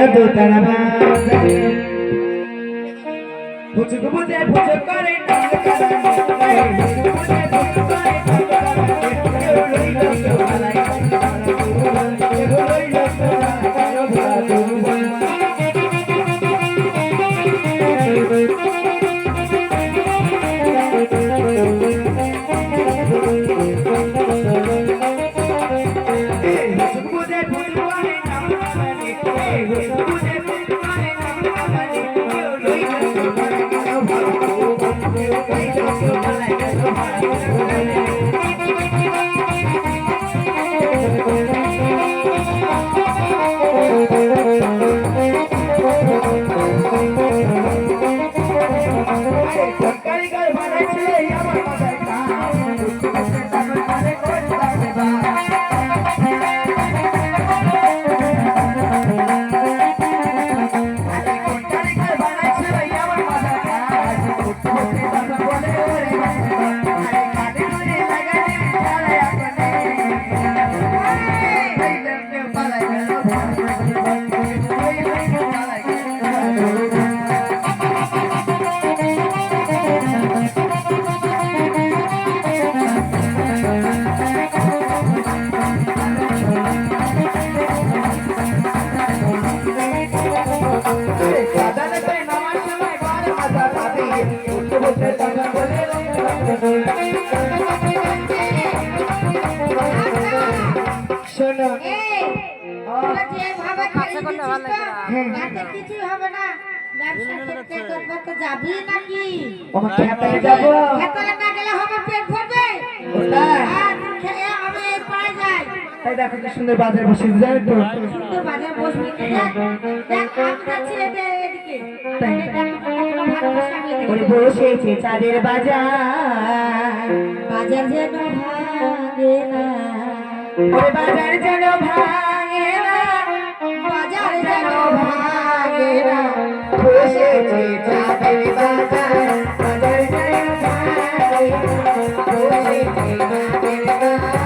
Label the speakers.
Speaker 1: দোতারা বাজারে পুচুক বুঝে পুচুক করে
Speaker 2: কিছুই হবে না ব্যবসা ক্ষেত্রে করবো তো যাবি নাকি
Speaker 1: খেতে যাবো
Speaker 2: খেতে না গেলে হবে পেট ভরবে খেয়ে আমি পায়ে যাই
Speaker 1: তাই দেখো কি সুন্দর বাজার বসে যায় তো
Speaker 2: সুন্দর বাজার বসবি দেখ আমি যাচ্ছি এদিকে
Speaker 1: ওরে বসেছে চাঁদের বাজার
Speaker 2: বাজার যেন ভাঙে না
Speaker 1: ওরে বাজার যেন ভাঙে না
Speaker 2: বাজার যেন ভাঙে না
Speaker 1: বসেছে চাঁদের বাজার বাজার যেন ভাঙে না বসেছে চাঁদের বাজার